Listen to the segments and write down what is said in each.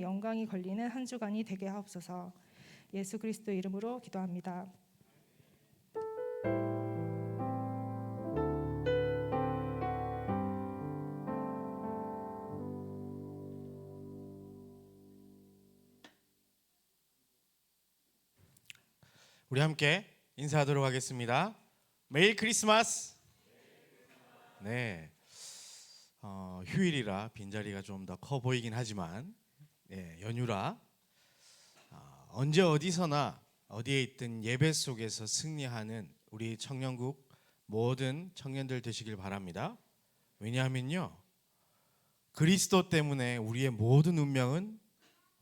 영광이 걸리는 한 주간이 되게 하옵소서. 예수 그리스도 이름으로 기도합니다. 우리 함께 인사하도록 하겠습니다. 메리 크리스마스. 네, 휴일이라 빈자리가 좀 더 커 보이긴 하지만 연휴라 언제 어디서나 어디에 있든 예배 속에서 승리하는 우리 청년국 모든 청년들 되시길 바랍니다. 왜냐하면요, 그리스도 때문에 우리의 모든 운명은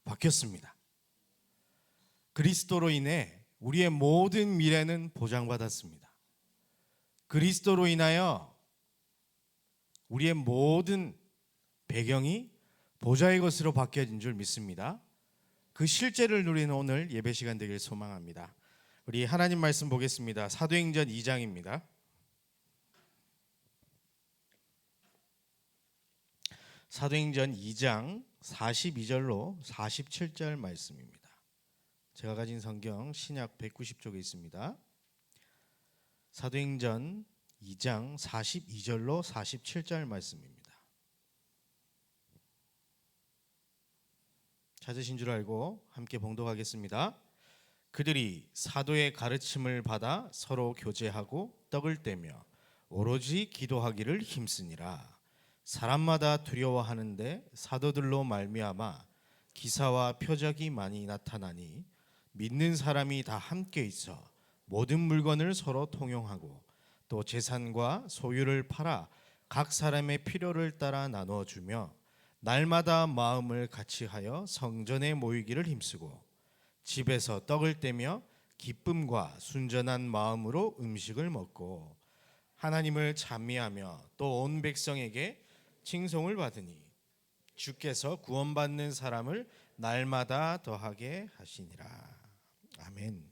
바뀌었습니다. 그리스도로 인해 우리의 모든 미래는 보장받았습니다. 그리스도로 인하여 우리의 모든 배경이 보좌의 것으로 바뀌어진 줄 믿습니다. 그 실제를 누리는 오늘 예배 시간 되길 소망합니다. 우리 하나님 말씀 보겠습니다. 사도행전 2장입니다. 사도행전 2장 42절로 47절 말씀입니다. 제가 가진 성경 신약 190쪽에 있습니다. 사도행전 2장 42절로 47절 말씀입니다. 찾으신 줄 알고 함께 봉독하겠습니다. 그들이 사도의 가르침을 받아 서로 교제하고 떡을 떼며 오로지 기도하기를 힘쓰니라. 사람마다 두려워하는데 사도들로 말미암아 기사와 표적이 많이 나타나니 믿는 사람이 다 함께 있어 모든 물건을 서로 통용하고 또 재산과 소유를 팔아 각 사람의 필요를 따라 나누어 주며 날마다 마음을 같이하여 성전에 모이기를 힘쓰고 집에서 떡을 떼며 기쁨과 순전한 마음으로 음식을 먹고 하나님을 찬미하며 또 온 백성에게 칭송을 받으니 주께서 구원받는 사람을 날마다 더하게 하시니라. 아멘.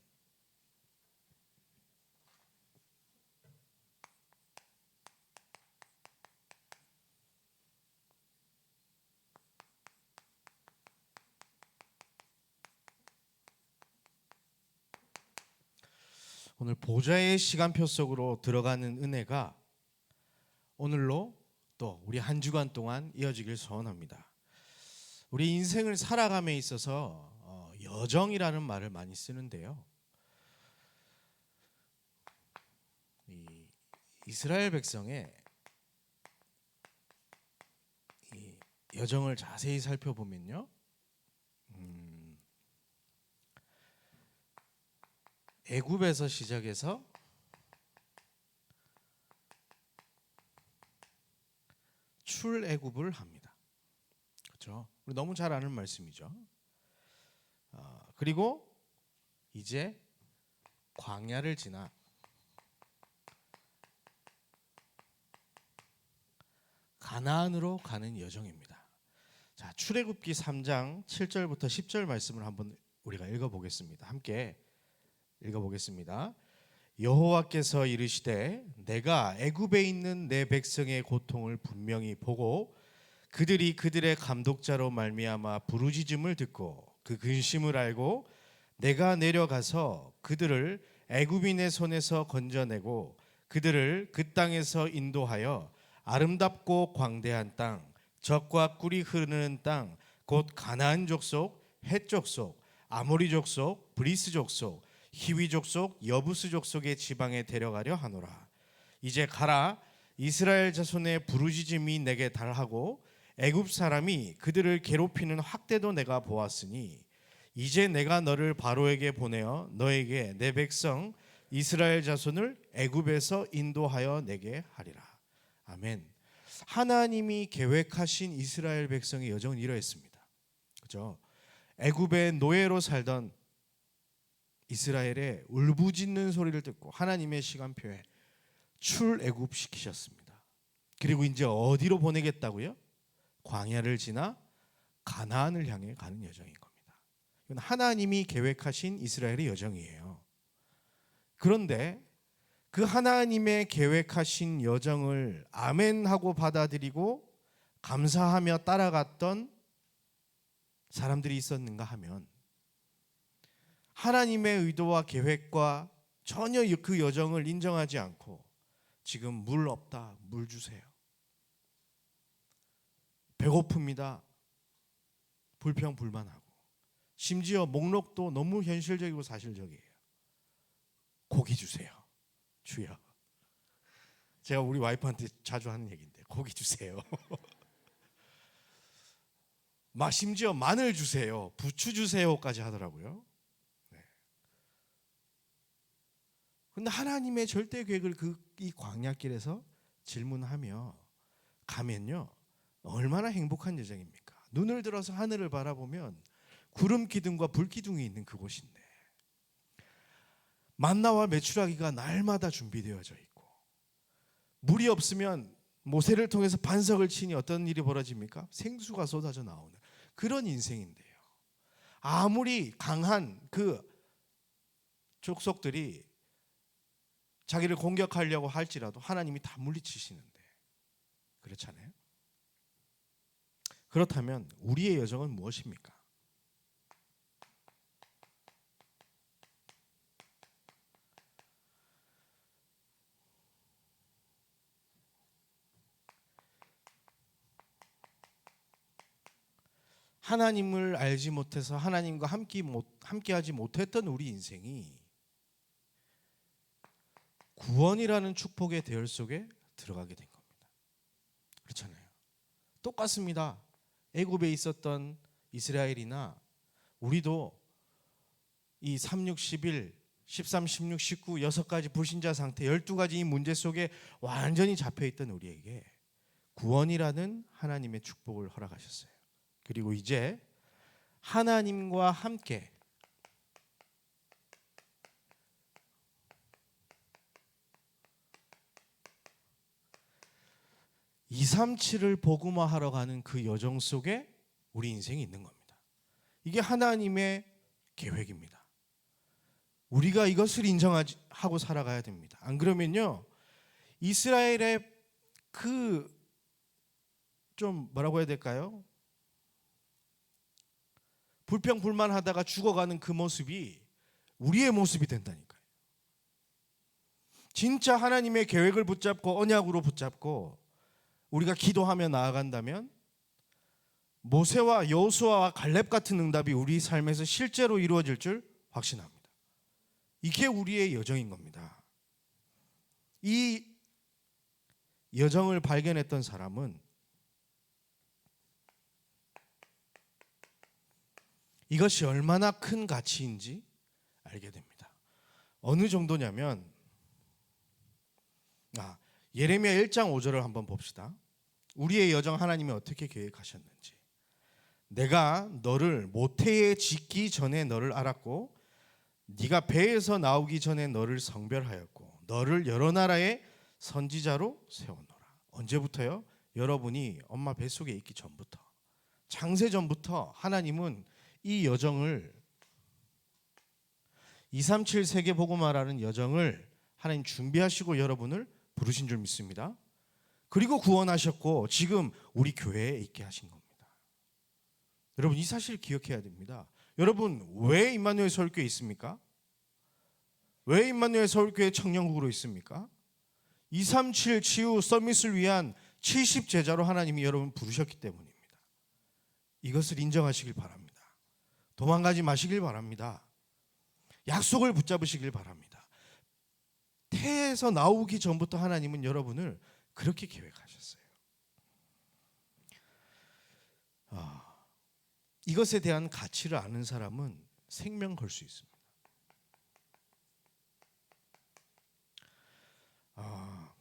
오늘 보좌의 시간표 속으로 들어가는 은혜가 오늘로 또 우리 한 주간 동안 이어지길 소원합니다. 우리 인생을 살아감에 있어서 여정이라는 말을 많이 쓰는데요, 이스라엘 백성의 이 여정을 자세히 살펴보면요, 애굽에서 시작해서 출애굽을 합니다. 그렇죠? 우리 너무 잘 아는 말씀이죠. 그리고 이제 광야를 지나 가나안으로 가는 여정입니다. 자, 출애굽기 3장 7절부터 10절 말씀을 한번 우리가 읽어보겠습니다. 함께 읽어보겠습니다. 여호와께서 이르시되 내가 애굽에 있는 내 백성의 고통을 분명히 보고 그들이 그들의 감독자로 말미암아 부르짖음을 듣고 그 근심을 알고 내가 내려가서 그들을 애굽인의 손에서 건져내고 그들을 그 땅에서 인도하여 아름답고 광대한 땅, 젖과 꿀이 흐르는 땅, 곧 가나안 족속, 헷 족속, 아모리 족속, 브리스 족속, 히위 족속, 여부스 족속의 지방에 데려가려 하노라. 이제 가라. 이스라엘 자손의 부르짖음이 내게 달하고 애굽 사람이 그들을 괴롭히는 학대도 내가 보았으니 이제 내가 너를 바로에게 보내어 너에게 내 백성 이스라엘 자손을 애굽에서 인도하여 내게 하리라. 아멘. 하나님이 계획하신 이스라엘 백성의 여정은 이러했습니다. 그죠? 애굽의 노예로 살던 이스라엘의 울부짖는 소리를 듣고 하나님의 시간표에 출애굽 시키셨습니다. 그리고 이제 어디로 보내겠다고요? 광야를 지나 가나안을 향해 가는 여정인 겁니다. 이건 하나님이 계획하신 이스라엘의 여정이에요. 그런데 그 하나님의 계획하신 여정을 아멘하고 받아들이고 감사하며 따라갔던 사람들이 있었는가 하면 하나님의 의도와 계획과 전혀 그 여정을 인정하지 않고 지금 물 없다, 물 주세요. 배고픕니다. 불평불만하고 심지어 목록도 너무 현실적이고 사실적이에요. 고기 주세요. 주여. 제가 우리 와이프한테 자주 하는 얘기인데 고기 주세요. 심지어 마늘 주세요. 부추 주세요까지 하더라고요. 그런데 하나님의 절대 계획을 이 광야길에서 질문하며 가면요, 얼마나 행복한 여정입니까? 눈을 들어서 하늘을 바라보면 구름 기둥과 불 기둥이 있는 그곳인데 만나와 메추라기가 날마다 준비되어져 있고 물이 없으면 모세를 통해서 반석을 치니 어떤 일이 벌어집니까? 생수가 쏟아져 나오는 그런 인생인데요. 아무리 강한 그 족속들이 자기를 공격하려고 할지라도 하나님이 다 물리치시는데, 그렇잖아요. 그렇다면 우리의 여정은 무엇입니까? 하나님을 알지 못해서 하나님과 함께하지 못했던 우리 인생이 구원이라는 축복의 대열 속에 들어가게 된 겁니다. 그렇잖아요. 똑같습니다. 애굽에 있었던 이스라엘이나 우리도 이 36, 11, 13, 16, 19 6가지 불신자 상태 12가지 이 문제 속에 완전히 잡혀있던 우리에게 구원이라는 하나님의 축복을 허락하셨어요. 그리고 이제 하나님과 함께 (237) 을 복음화하러 가는 그 여정 속에 우리 인생이 있는 겁니다. 이게 하나님의 계획입니다. 우리가 이것을 인정하고 살아가야 됩니다. 안 그러면요, 이스라엘의 그 좀 뭐라고 해야 될까요? 불평불만하다가 죽어가는 그 모습이 우리의 모습이 된다니까요. 진짜 하나님의 계획을 붙잡고 언약으로 붙잡고 우리가 기도하며 나아간다면 모세와 여호수아와 갈렙 같은 응답이 우리 삶에서 실제로 이루어질 줄 확신합니다. 이게 우리의 여정인 겁니다. 이 여정을 발견했던 사람은 이것이 얼마나 큰 가치인지 알게 됩니다. 어느 정도냐면 예레미야 1장 5절을 한번 봅시다. 우리의 여정 하나님이 어떻게 계획하셨는지. 내가 너를 모태에 짓기 전에 너를 알았고 네가 배에서 나오기 전에 너를 성별하였고 너를 여러 나라의 선지자로 세웠노라. 언제부터요? 여러분이 엄마 뱃속에 있기 전부터, 창세 전부터 하나님은 이 여정을 237 세계 복음화라는 여정을 하나님 준비하시고 여러분을 부르신 줄 믿습니다. 그리고 구원하셨고 지금 우리 교회에 있게 하신 겁니다. 여러분 이 사실 기억해야 됩니다. 여러분 왜 임마누엘 서울교회에 있습니까? 왜 임마누엘 서울교회 청년국으로 있습니까? 237 치유 서밋을 위한 70제자로 하나님이 여러분 부르셨기 때문입니다. 이것을 인정하시길 바랍니다. 도망가지 마시길 바랍니다. 약속을 붙잡으시길 바랍니다. 태에서 나오기 전부터 하나님은 여러분을 그렇게 계획하셨어요. 이것에 대한 가치를 아는 사람은 생명 걸 수 있습니다.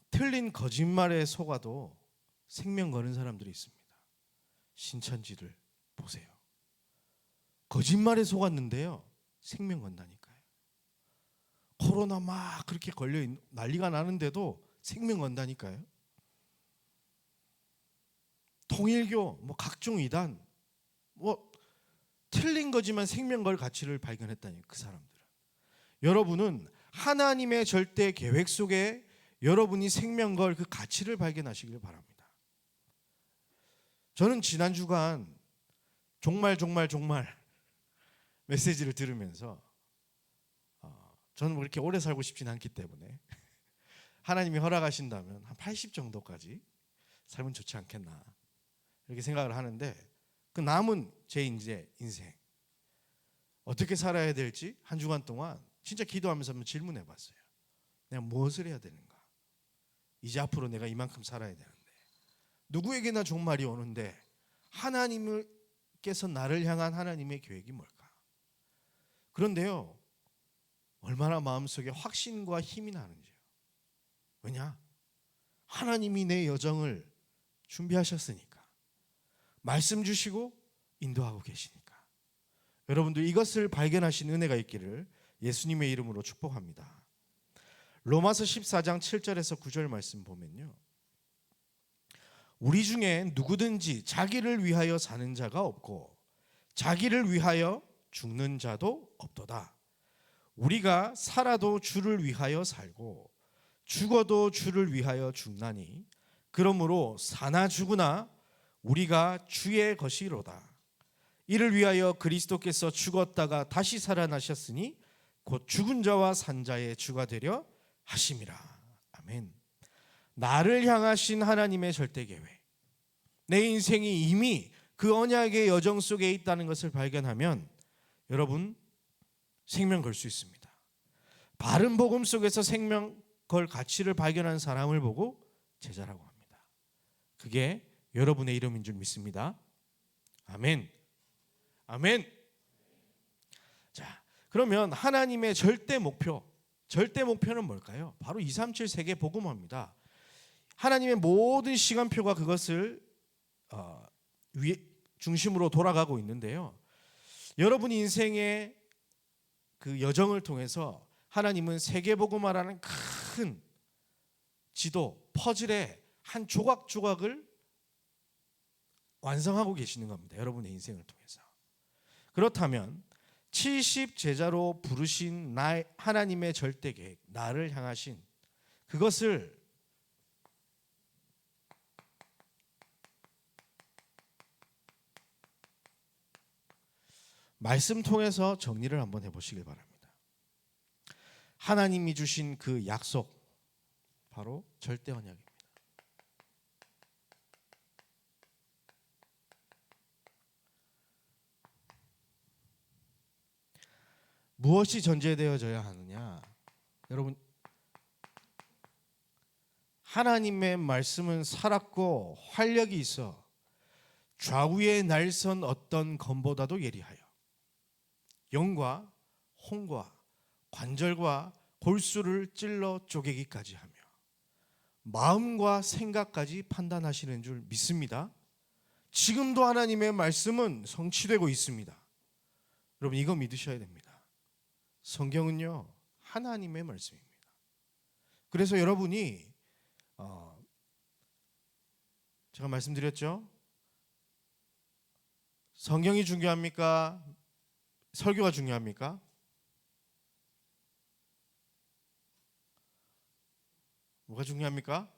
틀린 거짓말에 속아도 생명 거는 사람들이 있습니다. 신천지들 보세요. 거짓말에 속았는데요, 생명 건다니까요. 코로나 막 그렇게 걸려 난리가 나는데도 생명 건다니까요. 통일교, 각종 이단, 틀린 거지만 생명 걸 가치를 발견했다니 그 사람들은. 여러분은 하나님의 절대 계획 속에 여러분이 생명 걸 그 가치를 발견하시길 바랍니다. 저는 지난 주간 정말 메시지를 들으면서 저는 뭐 그렇게 오래 살고 싶진 않기 때문에 하나님이 허락하신다면 한 80 정도까지 살면 좋지 않겠나 이렇게 생각을 하는데, 그 남은 제 이제 인생 어떻게 살아야 될지 한 주간 동안 진짜 기도하면서 한번 질문해 봤어요. 내가 무엇을 해야 되는가? 이제 앞으로 내가 이만큼 살아야 되는데, 누구에게나 종말이 오는데 하나님께서 나를 향한 하나님의 계획이 뭘까? 그런데요, 얼마나 마음속에 확신과 힘이 나는지요. 왜냐? 하나님이 내 여정을 준비하셨으니까, 말씀 주시고 인도하고 계시니까. 여러분들 이것을 발견하신 은혜가 있기를 예수님의 이름으로 축복합니다. 로마서 14장 7절에서 9절 말씀 보면요, 우리 중에 누구든지 자기를 위하여 사는 자가 없고 자기를 위하여 죽는 자도 없도다. 우리가 살아도 주를 위하여 살고 죽어도 주를 위하여 죽나니 그러므로 사나 죽으나 우리가 주의 것이로다. 이를 위하여 그리스도께서 죽었다가 다시 살아나셨으니 곧 죽은 자와 산 자의 주가 되려 하심이라. 아멘. 나를 향하신 하나님의 절대 계획, 내 인생이 이미 그 언약의 여정 속에 있다는 것을 발견하면 여러분 생명 걸 수 있습니다. 바른 복음 속에서 생명 걸 가치를 발견한 사람을 보고 제자라고 합니다. 그게 여러분의 이름인 줄 믿습니다. 아멘. 아멘. 자, 그러면 하나님의 절대 목표는 뭘까요? 바로 237 세계 복음화입니다. 하나님의 모든 시간표가 그것을 중심으로 돌아가고 있는데요, 여러분 인생의 그 여정을 통해서 하나님은 세계복음화라는 큰 지도, 퍼즐의 한 조각조각을 완성하고 계시는 겁니다. 여러분의 인생을 통해서. 그렇다면 70 제자로 부르신 하나님의 절대 계획, 나를 향하신 그것을 말씀 통해서 정리를 한번 해보시길 바랍니다. 하나님이 주신 그 약속, 바로 절대 언약입니다. 무엇이 전제되어져야 하느냐? 여러분, 하나님의 말씀은 살았고 활력이 있어 좌우에 날선 어떤 검보다도 예리하여 영과 홍과 관절과 골수를 찔러 쪼개기까지 하며 마음과 생각까지 판단하시는 줄 믿습니다. 지금도 하나님의 말씀은 성취되고 있습니다. 여러분 이거 믿으셔야 됩니다. 성경은요 하나님의 말씀입니다. 그래서 여러분이 제가 말씀드렸죠, 성경이 중요합니까? 설교가 중요합니까? 뭐가 중요합니까?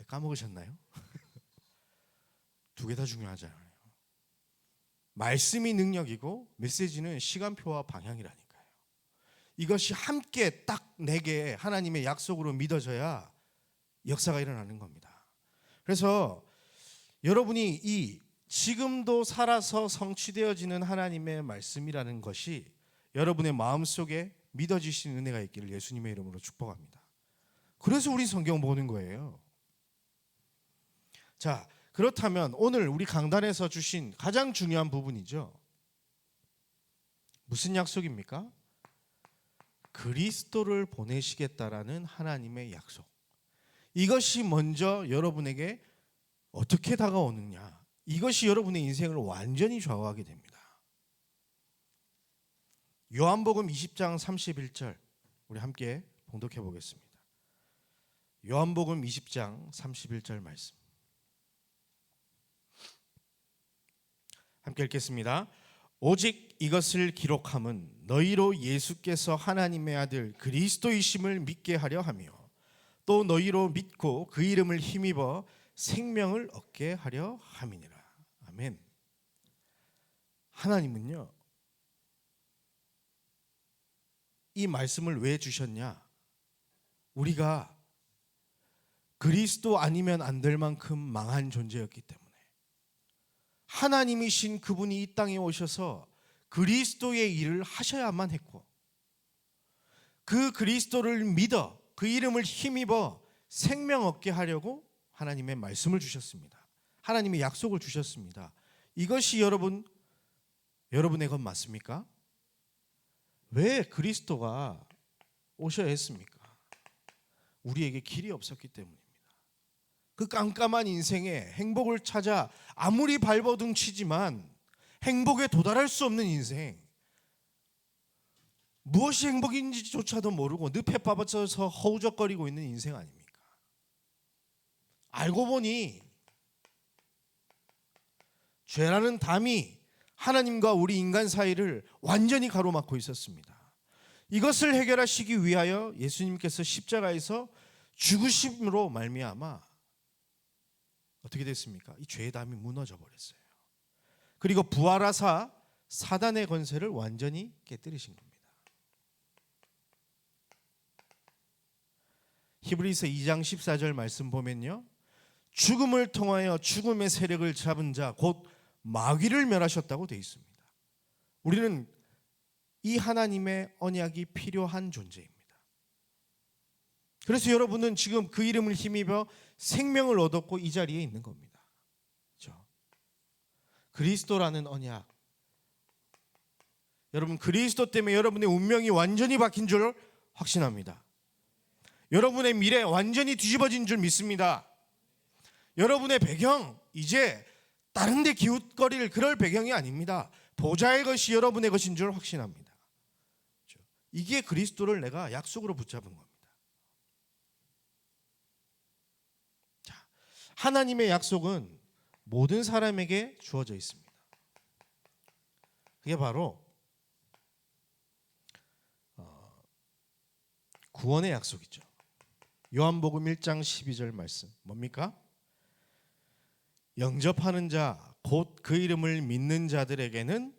까먹으셨나요? 두 개 다 중요하잖아요. 말씀이 능력이고 메시지는 시간표와 방향이라니까요. 이것이 함께 딱 내게 하나님의 약속으로 믿어져야 역사가 일어나는 겁니다. 그래서 여러분이 이 지금도 살아서 성취되어지는 하나님의 말씀이라는 것이 여러분의 마음속에 믿어지신 은혜가 있기를 예수님의 이름으로 축복합니다. 그래서 우리 성경 보는 거예요. 자, 그렇다면 오늘 우리 강단에서 주신 가장 중요한 부분이죠. 무슨 약속입니까? 그리스도를 보내시겠다라는 하나님의 약속. 이것이 먼저 여러분에게 어떻게 다가오느냐, 이것이 여러분의 인생을 완전히 좌우하게 됩니다. 요한복음 20장 31절 우리 함께 봉독해 보겠습니다. 요한복음 20장 31절 말씀 함께 읽겠습니다. 오직 이것을 기록함은 너희로 예수께서 하나님의 아들 그리스도이심을 믿게 하려 하며 또 너희로 믿고 그 이름을 힘입어 생명을 얻게 하려 함이니라. 아멘. 하나님은요, 이 말씀을 왜 주셨냐? 우리가 그리스도 아니면 안 될 만큼 망한 존재였기 때문에 하나님이신 그분이 이 땅에 오셔서 그리스도의 일을 하셔야만 했고, 그 그리스도를 믿어 그 이름을 힘입어 생명 얻게 하려고 하나님의 말씀을 주셨습니다. 하나님의 약속을 주셨습니다. 이것이 여러분의 것 맞습니까? 왜 그리스도가 오셔야 했습니까? 우리에게 길이 없었기 때문입니다. 그 깜깜한 인생에 행복을 찾아 아무리 발버둥 치지만 행복에 도달할 수 없는 인생, 무엇이 행복인지조차도 모르고 늪에 빠져서 허우적거리고 있는 인생 아닙니까? 알고 보니 죄라는 담이 하나님과 우리 인간 사이를 완전히 가로막고 있었습니다. 이것을 해결하시기 위하여 예수님께서 십자가에서 죽으심으로 말미암아 어떻게 됐습니까? 이 죄의 담이 무너져 버렸어요. 그리고 부활하사 사단의 권세를 완전히 깨뜨리신 겁니다. 히브리서 2장 14절 말씀 보면요, 죽음을 통하여 죽음의 세력을 잡은 자 곧 마귀를 멸하셨다고 되어 있습니다. 우리는 이 하나님의 언약이 필요한 존재입니다. 그래서 여러분은 지금 그 이름을 힘입어 생명을 얻었고 이 자리에 있는 겁니다. 그렇죠? 그리스도라는 언약, 여러분 그리스도 때문에 여러분의 운명이 완전히 바뀐 줄 확신합니다. 여러분의 미래 완전히 뒤집어진 줄 믿습니다. 여러분의 배경 이제 다른 데 기웃거릴 그럴 배경이 아닙니다. 보좌의 것이 여러분의 것인 줄 확신합니다. 그렇죠? 이게 그리스도를 내가 약속으로 붙잡은 겁니다. 자, 하나님의 약속은 모든 사람에게 주어져 있습니다. 그게 바로 구원의 약속이죠. 요한복음 1장 12절 말씀 뭡니까? 영접하는 자 곧 그 이름을 믿는 자들에게는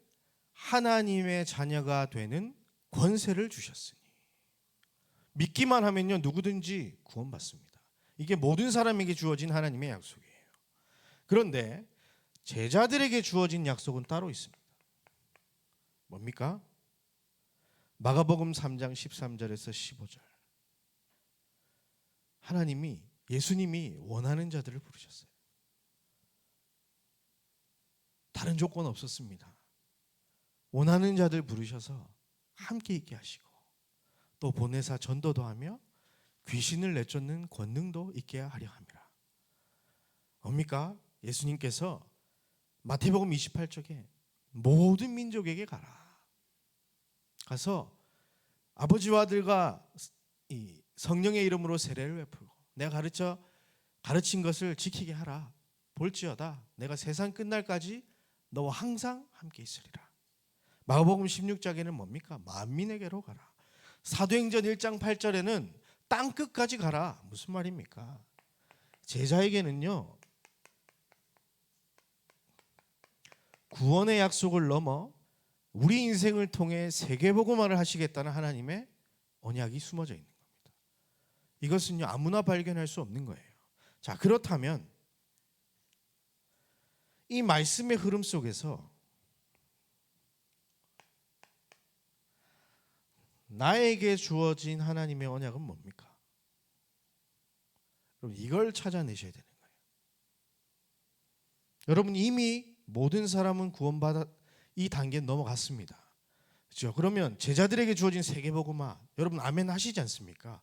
하나님의 자녀가 되는 권세를 주셨으니. 믿기만 하면요 누구든지 구원받습니다. 이게 모든 사람에게 주어진 하나님의 약속이에요. 그런데 제자들에게 주어진 약속은 따로 있습니다. 뭡니까? 마가복음 3장 13절에서 15절. 예수님이 원하는 자들을 부르셨어요. 다른 조건 없었습니다. 원하는 자들 부르셔서 함께 있게 하시고 또 보내사 전도도 하며 귀신을 내쫓는 권능도 있게 하려 함이라. 뭡니까? 예수님께서 마태복음 28쪽에 모든 민족에게 가서 아버지와 아들과 이 성령의 이름으로 세례를 베풀고 내가 가르친 것을 지키게 하라. 볼지어다 내가 세상 끝날까지 너와 항상 함께 있으리라. 마가복음 16장에는 뭡니까? 만민에게로 가라. 사도행전 1장 8절에는 땅 끝까지 가라. 무슨 말입니까? 제자에게는요 구원의 약속을 넘어 우리 인생을 통해 세계복음화를 하시겠다는 하나님의 언약이 숨어져 있는 겁니다. 이것은요 아무나 발견할 수 없는 거예요. 자, 그렇다면 이 말씀의 흐름 속에서 나에게 주어진 하나님의 언약은 뭡니까? 여러분 이걸 찾아내셔야 되는 거예요. 여러분 이미 모든 사람은 구원받아 이 단계에 넘어갔습니다. 그렇죠? 그러면 제자들에게 주어진 세계복음화 여러분 아멘 하시지 않습니까?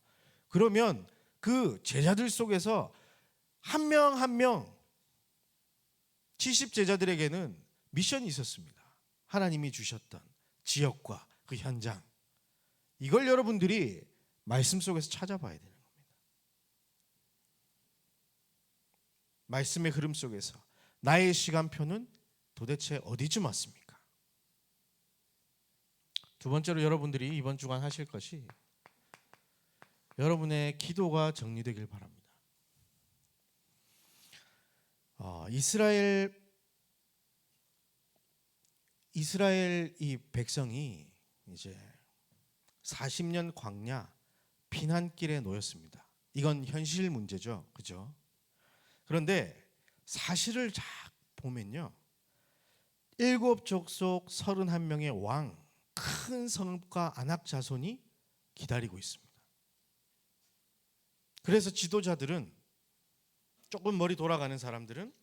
그러면 그 제자들 속에서 한 명 한 명 70제자들에게는 미션이 있었습니다. 하나님이 주셨던 지역과 그 현장, 이걸 여러분들이 말씀 속에서 찾아봐야 되는 겁니다. 말씀의 흐름 속에서 나의 시간표는 도대체 어디쯤 왔습니까? 두 번째로 여러분들이 이번 주간 하실 것이 여러분의 기도가 정리되길 바랍니다. 이스라엘 이스라엘 이 백성이 이제 40년 광야 피난길에 놓였습니다. 이건 현실 문제죠. 그죠? 그런데 사실을 쫙 보면요. 7족속 31명의 왕, 큰 성읍과 안악 자손이 기다리고 있습니다. 그래서 지도자들은, 조금 머리 돌아가는 사람들은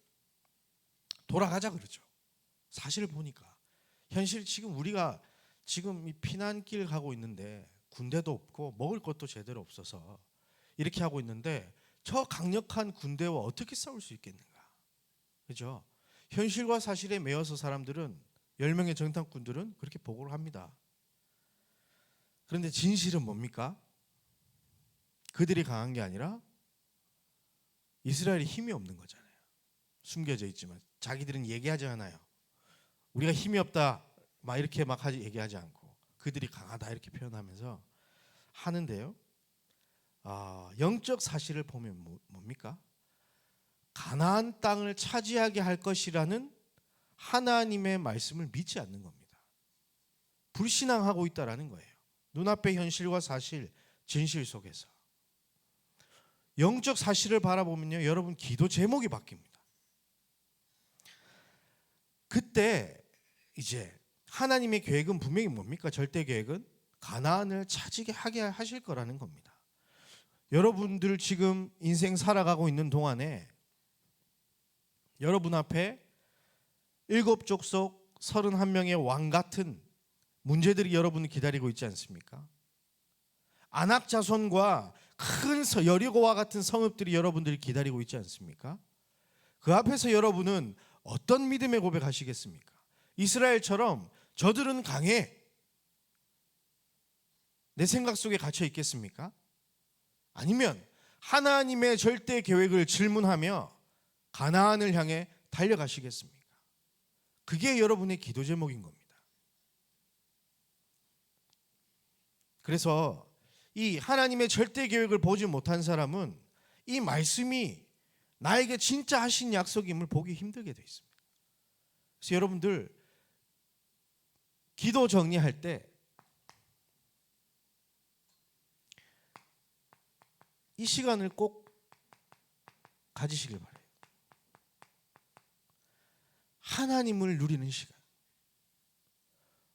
돌아가자 그러죠. 사실을 보니까 현실, 지금 우리가 지금 이 피난길 가고 있는데 군대도 없고 먹을 것도 제대로 없어서 이렇게 하고 있는데 저 강력한 군대와 어떻게 싸울 수 있겠는가? 그죠? 현실과 사실에 매여서 사람들은, 10명의 정탐꾼들은 그렇게 보고를 합니다. 그런데 진실은 뭡니까? 그들이 강한 게 아니라 이스라엘이 힘이 없는 거잖아요. 숨겨져 있지만 자기들은 얘기하지 않아요. 우리가 힘이 없다 막 이렇게 막 얘기하지 않고 그들이 강하다 이렇게 표현하면서 하는데요. 영적 사실을 보면 뭡니까? 가나안 땅을 차지하게 할 것이라는 하나님의 말씀을 믿지 않는 겁니다. 불신앙하고 있다라는 거예요. 눈앞의 현실과 사실, 진실 속에서. 영적 사실을 바라보면요, 여러분 기도 제목이 바뀝니다. 그때 이제 하나님의 계획은 분명히 뭡니까? 절대 계획은 가나안을 차지게 하게 하실 거라는 겁니다. 여러분들 지금 인생 살아가고 있는 동안에 여러분 앞에 7족속 31명의 왕 같은 문제들이 여러분을 기다리고 있지 않습니까? 안악 자손과 큰 여리고와 같은 성읍들이 여러분들이 기다리고 있지 않습니까? 그 앞에서 여러분은 어떤 믿음의 고백하시겠습니까? 이스라엘처럼 저들은 강해, 내 생각 속에 갇혀 있겠습니까? 아니면 하나님의 절대 계획을 질문하며 가나안을 향해 달려가시겠습니까? 그게 여러분의 기도 제목인 겁니다. 그래서 이 하나님의 절대 계획을 보지 못한 사람은 이 말씀이 나에게 진짜 하신 약속임을 보기 힘들게 되어 있습니다. 그래서 여러분들 기도 정리할 때 이 시간을 꼭 가지시길 바라요. 하나님을 누리는 시간.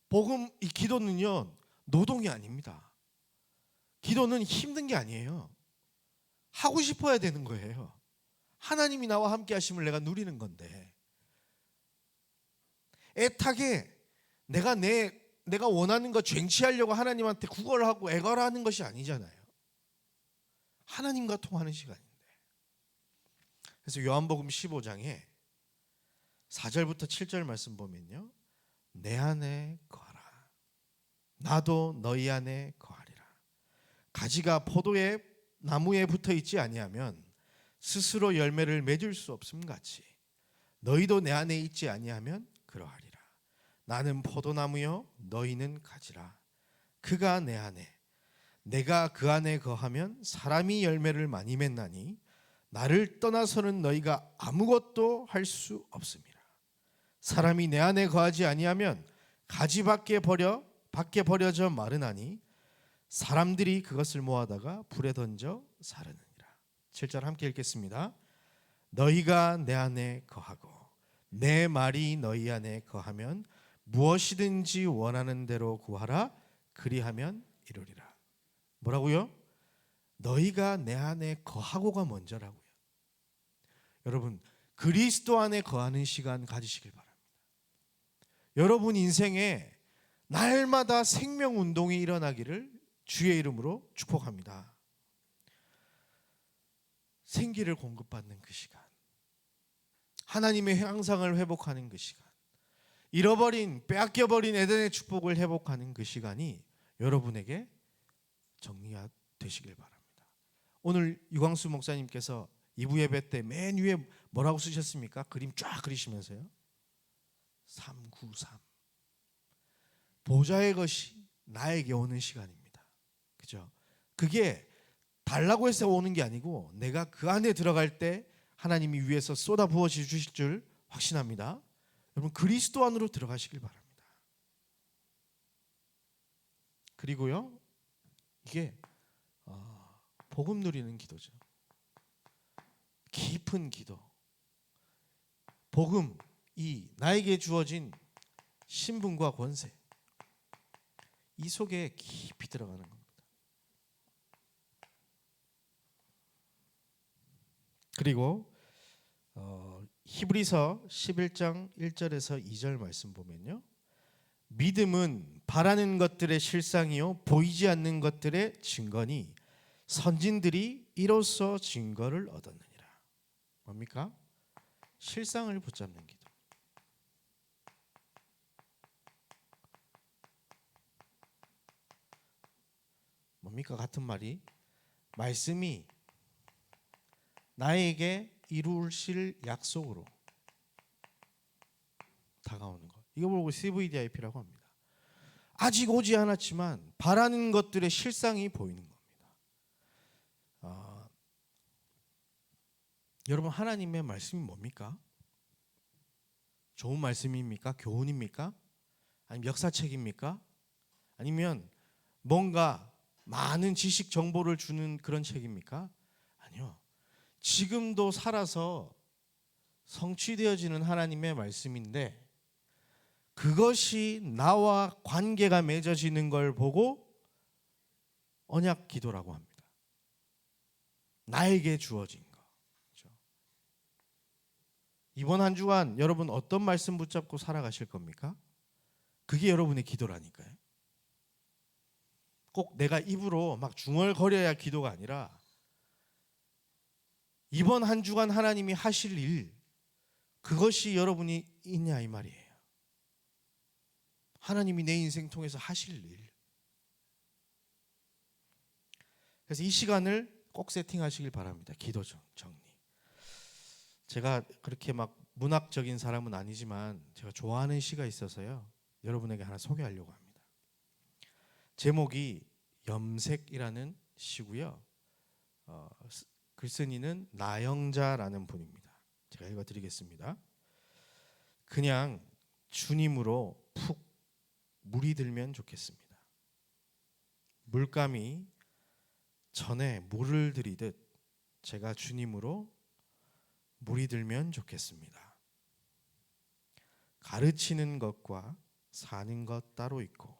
복음, 이 기도는요, 노동이 아닙니다. 기도는 힘든 게 아니에요. 하고 싶어야 되는 거예요. 하나님이 나와 함께 하심을 내가 누리는 건데, 애타게 내가 원하는 거 쟁취하려고 하나님한테 구걸을 하고 애걸을 하는 것이 아니잖아요. 하나님과 통하는 시간인데. 그래서 요한복음 15장에 4절부터 7절 말씀 보면요, 내 안에 거하라, 나도 너희 안에 거하리라. 가지가 포도의 나무에 붙어 있지 아니하면 스스로 열매를 맺을 수 없음 같이 너희도 내 안에 있지 아니하면 그러하리라. 나는 포도나무요 너희는 가지라. 그가 내 안에, 내가 그 안에 거하면 사람이 열매를 많이 맺나니 나를 떠나서는 너희가 아무것도 할 수 없음이라. 사람이 내 안에 거하지 아니하면 가지 밖에 버려져 마르나니 사람들이 그것을 모아다가 불에 던져 사르느니라. 7절 함께 읽겠습니다. 너희가 내 안에 거하고 내 말이 너희 안에 거하면 무엇이든지 원하는 대로 구하라. 그리하면 이루리라. 뭐라고요? 너희가 내 안에 거하고가 먼저라고요. 여러분, 그리스도 안에 거하는 시간 가지시길 바랍니다. 여러분 인생에 날마다 생명운동이 일어나기를 주의 이름으로 축복합니다. 생기를 공급받는 그 시간, 하나님의 형상을 회복하는 그 시간, 빼앗겨버린 에덴의 축복을 회복하는 그 시간이 여러분에게 정리가 되시길 바랍니다. 오늘 유광수 목사님께서 2부 예배 때 맨 위에 뭐라고 쓰셨습니까? 그림 쫙 그리시면서요. 393. 보좌의 것이 나에게 오는 시간입니다. 그죠? 그게 달라고 해서 오는 게 아니고 내가 그 안에 들어갈 때 하나님이 위에서 쏟아 부어 주실 줄 확신합니다. 여러분 그리스도 안으로 들어가시길 바랍니다. 그리고요, 이게 복음 누리는 기도죠. 깊은 기도. 복음, 이 나에게 주어진 신분과 권세, 이 속에 깊이 들어가는 겁니다. 그리고 히브리서 11장 1절에서 2절 말씀 보면요, 믿음은 바라는 것들의 실상이요 보이지 않는 것들의 증거니 선진들이 이로써 증거를 얻었느니라. 뭡니까? 실상을 붙잡는 기도. 뭡니까? 같은 말이, 말씀이 나에게 이루실 약속으로 다가오는 것. 이거 보고 CVDIP라고 합니다. 아직 오지 않았지만 바라는 것들의 실상이 보이는 겁니다. 여러분, 하나님의 말씀이 뭡니까? 좋은 말씀입니까? 교훈입니까? 아니면 역사책입니까? 아니면 뭔가 많은 지식 정보를 주는 그런 책입니까? 아니요. 지금도 살아서 성취되어지는 하나님의 말씀인데, 그것이 나와 관계가 맺어지는 걸 보고 언약 기도라고 합니다. 나에게 주어진 거. 그렇죠? 이번 한 주간 여러분 어떤 말씀 붙잡고 살아가실 겁니까? 그게 여러분의 기도라니까요. 꼭 내가 입으로 막 중얼거려야 기도가 아니라, 이번 한 주간 하나님이 하실 일, 그것이 여러분이 있냐 이 말이에요. 하나님이 내 인생 통해서 하실 일. 그래서 이 시간을 꼭 세팅하시길 바랍니다. 기도 정리. 제가 그렇게 막 문학적인 사람은 아니지만 제가 좋아하는 시가 있어서요, 여러분에게 하나 소개하려고 합니다. 제목이 염색이라는 시고요. 글쓴이는 나영자라는 분입니다. 제가 읽어드리겠습니다. 그냥 주님으로 푹 물이 들면 좋겠습니다. 물감이 전에 물을 들이듯 제가 주님으로 물이 들면 좋겠습니다. 가르치는 것과 사는 것 따로 있고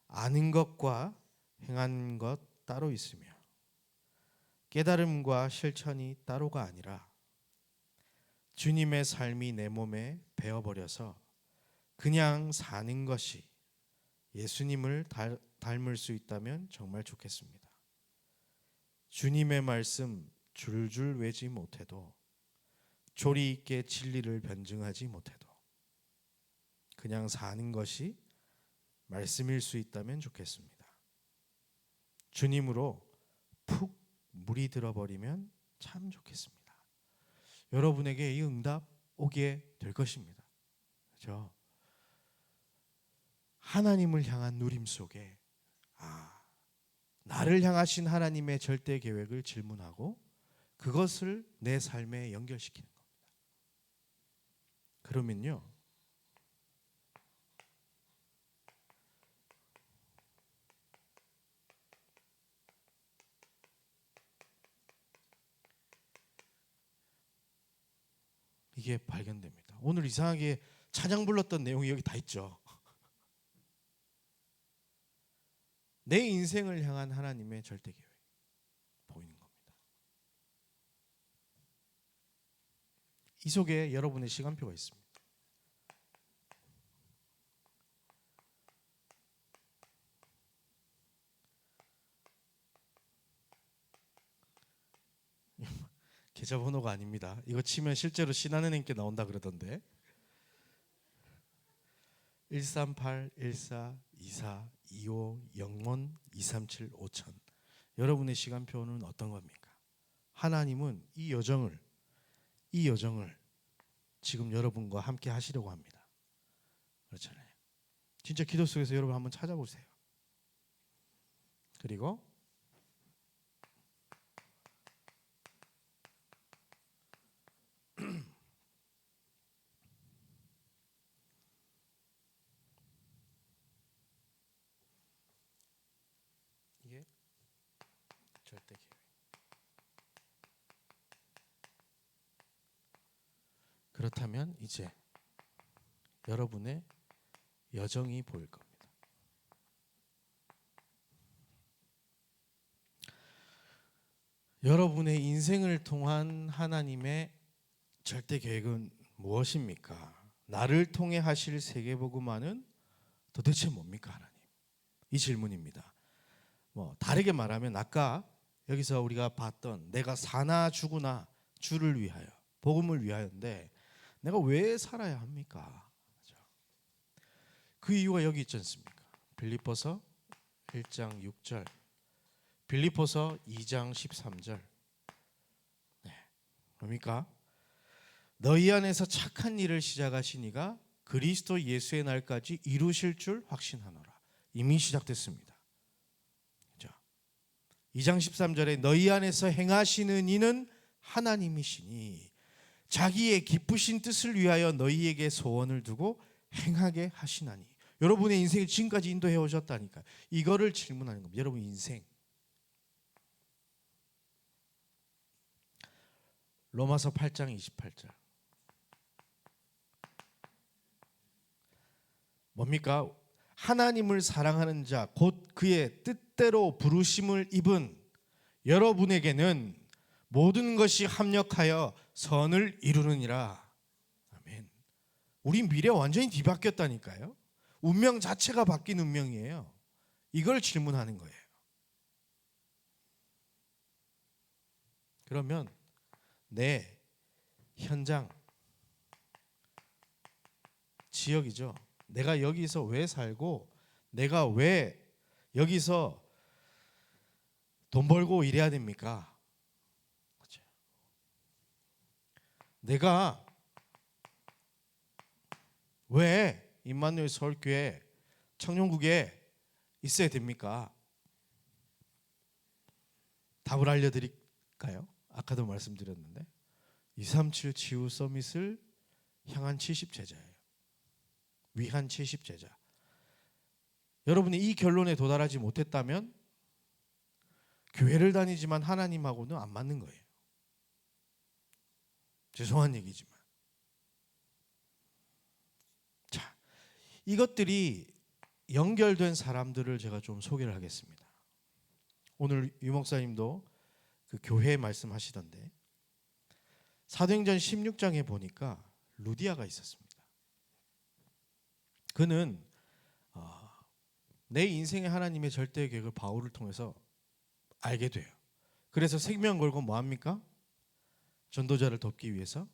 아는 것과 행하는 것 따로 있으며 깨달음과 실천이 따로가 아니라 주님의 삶이 내 몸에 배어버려서 그냥 사는 것이 예수님을 닮을 수 있다면 정말 좋겠습니다. 주님의 말씀 줄줄 외지 못해도, 조리 있게 진리를 변증하지 못해도 그냥 사는 것이 말씀일 수 있다면 좋겠습니다. 주님으로 푹 물이 들어버리면 참 좋겠습니다. 여러분에게 이 응답 오게 될 것입니다. 그렇죠? 하나님을 향한 누림 속에 나를 향하신 하나님의 절대 계획을 질문하고 그것을 내 삶에 연결시키는 겁니다. 그러면요, 이게 발견됩니다. 오늘 이상하게 찬양 불렀던 내용이 여기 다 있죠. 내 인생을 향한 하나님의 절대 계획 보이는 겁니다. 이 속에 여러분의 시간표가 있습니다. 계좌번호가 아닙니다. 이거 치면 실제로 신한은행께 나온다 그러던데. 138-14-24-25-00-237-5000. 여러분의 시간표는 어떤 겁니까? 하나님은 이 여정을 지금 여러분과 함께 하시려고 합니다. 그렇잖아요. 진짜 기도 속에서 여러분 한번 찾아보세요. 그리고 그렇다면 이제 여러분의 여정이 보일 겁니다. 여러분의 인생을 통한 하나님의 절대 계획은 무엇입니까? 나를 통해 하실 세계복음화는 도대체 뭡니까, 하나님? 이 질문입니다. 다르게 말하면 아까 여기서 우리가 봤던 내가 사나 죽으나 주를 위하여, 복음을 위하여인데 내가 왜 살아야 합니까? 그 이유가 여기 있지 않습니까? 빌립보서 1장 6절, 빌립보서 2장 13절. 뭡니까? 너희 안에서 착한 일을 시작하신 이가 그리스도 예수의 날까지 이루실 줄 확신하노라. 이미 시작됐습니다. 2장 13절에 너희 안에서 행하시는 이는 하나님이시니 자기의 기쁘신 뜻을 위하여 너희에게 소원을 두고 행하게 하시나니. 여러분의 인생을 지금까지 인도해 오셨다니까. 이거를 질문하는 겁니다. 여러분 인생. 로마서 8장 28절. 뭡니까? 하나님을 사랑하는 자 곧 그의 뜻대로 부르심을 입은 여러분에게는 모든 것이 합력하여 선을 이루느니라. 아멘. 우리 미래 완전히 뒤바뀌었다니까요. 운명 자체가 바뀐 운명이에요. 이걸 질문하는 거예요. 그러면 내 현장, 지역이죠. 내가 여기서 왜 살고 내가 왜 여기서 돈 벌고 일해야 됩니까? 그렇죠? 내가 왜 임마누엘 서울교회 청년국에 있어야 됩니까? 답을 알려드릴까요? 아까도 말씀드렸는데 237 치유 서밋을 향한 70제자예요. 위한 70제자. 여러분이 이 결론에 도달하지 못했다면 교회를 다니지만 하나님하고는 안 맞는 거예요. 죄송한 얘기지만. 자, 이것들이 연결된 사람들을 제가 좀 소개를 하겠습니다. 오늘 유 목사님도 그 교회 말씀하시던데 사도행전 16장에 보니까 루디아가 있었습니다. 그는 내 인생의 하나님의 절대 계획을 바울을 통해서 알게 돼요. 그래서 생명 걸고 뭐합니까? 전도자를 돕기 위해서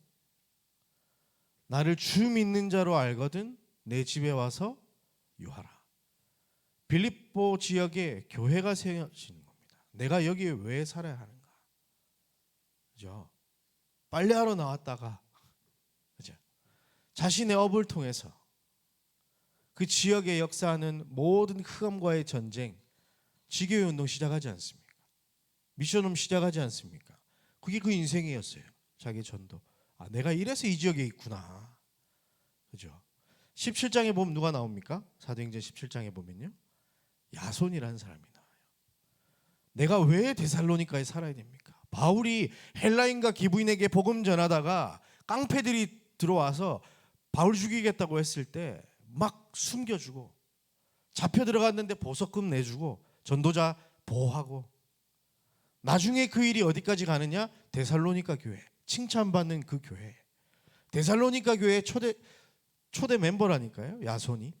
나를 주 믿는 자로 알거든 내 집에 와서 유하라. 빌립보 지역에 교회가 세워지는 겁니다. 내가 여기에 왜 살아야 하는가? 그죠? 빨래하러 나왔다가 그죠? 자신의 업을 통해서 그 지역에 역사하는 모든 흑암과의 전쟁, 지교회 운동 시작하지 않습니까? 미션홈 시작하지 않습니까? 그게 그 인생이었어요. 자기 전도. 아, 내가 이래서 이 지역에 있구나. 그죠? 17장에 보면 누가 나옵니까? 사도행전 17장에 보면요. 야손이라는 사람이 나와요. 내가 왜 데살로니가에 살아야 됩니까? 바울이 헬라인과 기브인에게 복음 전하다가 깡패들이 들어와서 바울 죽이겠다고 했을 때 막 숨겨주고 잡혀 들어갔는데 보석금 내주고 전도자 보호하고 나중에 그 일이 어디까지 가느냐? 데살로니가 교회, 칭찬받는 그 교회. 데살로니가 교회 초대 멤버라니까요. 야손이.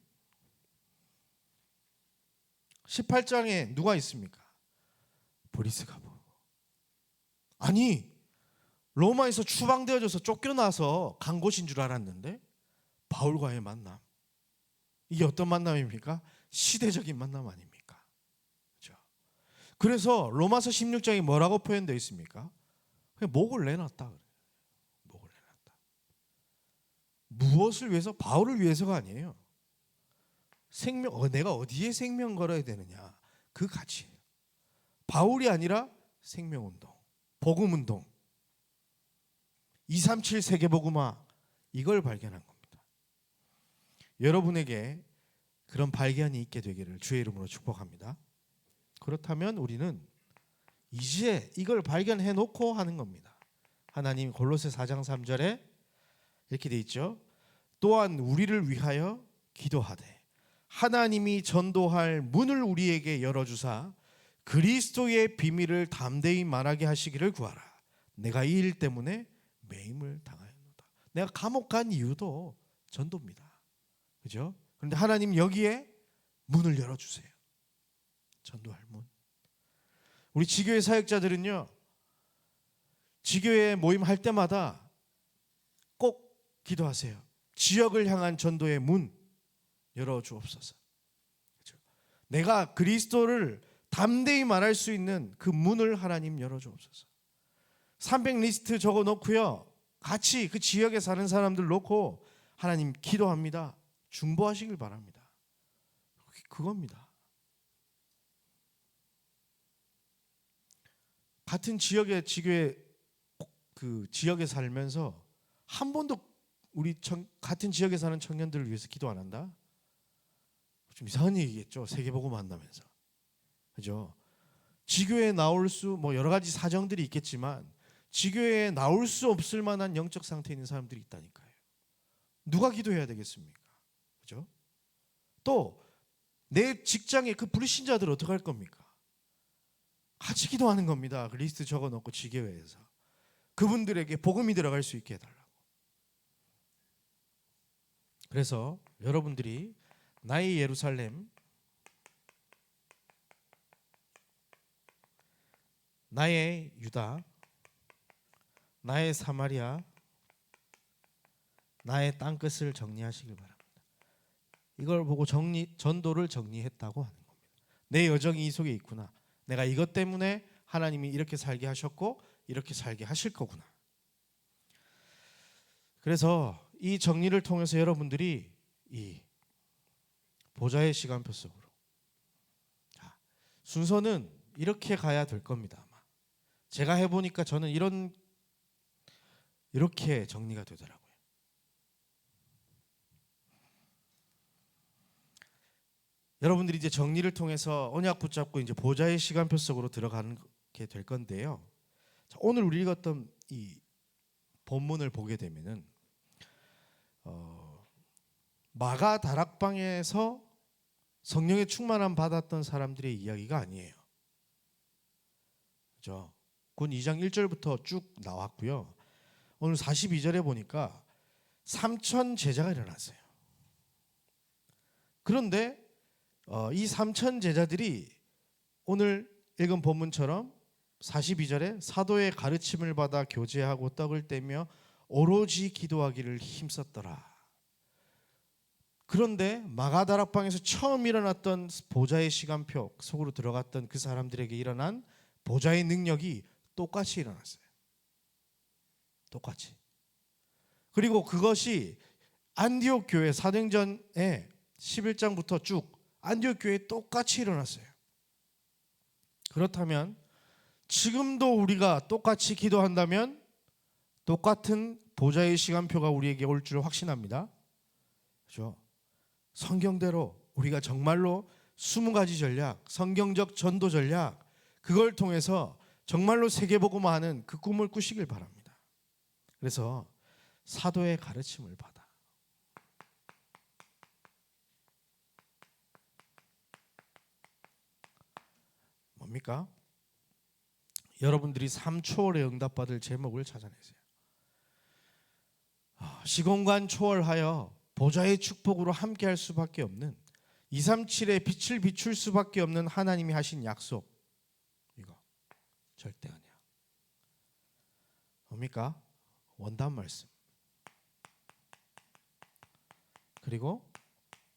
18장에 누가 있습니까? 브리스가부. 아니 로마에서 추방되어져서 쫓겨나서 간 곳인 줄 알았는데 바울과의 만남. 이게 어떤 만남입니까? 시대적인 만남 아닙니까? 그렇죠? 그래서 로마서 16장에 뭐라고 표현되어 있습니까? 그냥 목을 내놨다 그래요. 목을 내놨다. 무엇을 위해서? 바울을 위해서가 아니에요. 내가 어디에 생명 걸어야 되느냐? 그 가치예요. 바울이 아니라 생명운동, 복음운동, 237 세계복음화 이걸 발견한 겁니다. 여러분에게 그런 발견이 있게 되기를 주의 이름으로 축복합니다. 그렇다면 우리는 이제 이걸 발견해 놓고 하는 겁니다. 하나님 골로새 4장 3절에 이렇게 돼 있죠. 또한 우리를 위하여 기도하되 하나님이 전도할 문을 우리에게 열어주사 그리스도의 비밀을 담대히 말하게 하시기를 구하라. 내가 이 일 때문에 매임을 당하였노라. 내가 감옥 간 이유도 전도입니다. 그죠? 그런데 하나님 여기에 문을 열어주세요. 전도할 문. 우리 지교회 사역자들은요, 지교회 모임 할 때마다 꼭 기도하세요. 지역을 향한 전도의 문 열어주옵소서. 그렇죠? 내가 그리스도를 담대히 말할 수 있는 그 문을 하나님 열어주옵소서. 300 리스트 적어 놓고요, 같이 그 지역에 사는 사람들 놓고 하나님 기도합니다. 중보하시길 바랍니다. 그겁니다. 같은 지역의 지교회 그 지역에 살면서 한 번도 우리 같은 지역에 사는 청년들을 위해서 기도 안 한다? 좀 이상한 얘기겠죠. 세계복음 만나면서. 그죠? 지교회에 나올 수 뭐 여러 가지 사정들이 있겠지만 지교회에 나올 수 없을 만한 영적 상태에 있는 사람들이 있다니까요. 누가 기도해야 되겠습니까? 그죠? 또 내 직장에 그 불신자들 어떻게 할 겁니까? 같이 기도하는 겁니다. 그 리스트 적어 놓고 지교회에서 그분들에게 복음이 들어갈 수 있게 해달라고. 그래서 여러분들이 나의 예루살렘, 나의 유다, 나의 사마리아, 나의 땅끝을 정리하시길 바랍니다. 이걸 보고 전도를 정리했다고 하는 겁니다. 내 여정이 이 속에 있구나. 내가 이것 때문에 하나님이 이렇게 살게 하셨고 이렇게 살게 하실 거구나. 그래서 이 정리를 통해서 여러분들이 이 보좌의 시간표 속으로, 순서는 이렇게 가야 될 겁니다. 아마 제가 해보니까 저는 이렇게 정리가 되더라고요. 여러분들이 이제 정리를 통해서 언약 붙잡고 이제 보좌의 시간표 속으로 들어가게 될 건데요. 자, 오늘 우리 읽었던 이 본문을 보게 되면은 마가 다락방에서 성령의 충만함 받았던 사람들의 이야기가 아니에요. 그죠? 군 2장 1절부터 쭉 나왔고요. 오늘 42절에 보니까 3천 제자가 일어났어요. 그런데 이 3천 제자들이 오늘 읽은 본문처럼 42절에 사도의 가르침을 받아 교제하고 떡을 떼며 오로지 기도하기를 힘썼더라. 그런데 마가다락방에서 처음 일어났던 보좌의 시간표 속으로 들어갔던 그 사람들에게 일어난 보좌의 능력이 똑같이 일어났어요. 똑같이. 그리고 그것이 안디옥 교회 사도행전에 11장부터 쭉 안디옥 교회에 똑같이 일어났어요. 그렇다면 지금도 우리가 똑같이 기도한다면 똑같은 보좌의 시간표가 우리에게 올 줄 확신합니다. 그렇죠? 성경대로 우리가 정말로 20가지 전략, 성경적 전도 전략, 그걸 통해서 정말로 세계복음화하는 그 꿈을 꾸시길 바랍니다. 그래서 사도의 가르침을 받아. 뭡니까? 여러분들이 3초월에 응답받을 제목을 찾아내세요. 시공간 초월하여 보좌의 축복으로 함께할 수밖에 없는 237의 빛을 비출 수밖에 없는 하나님이 하신 약속, 이거 절대 아니야. 뭡니까? 원단 말씀, 그리고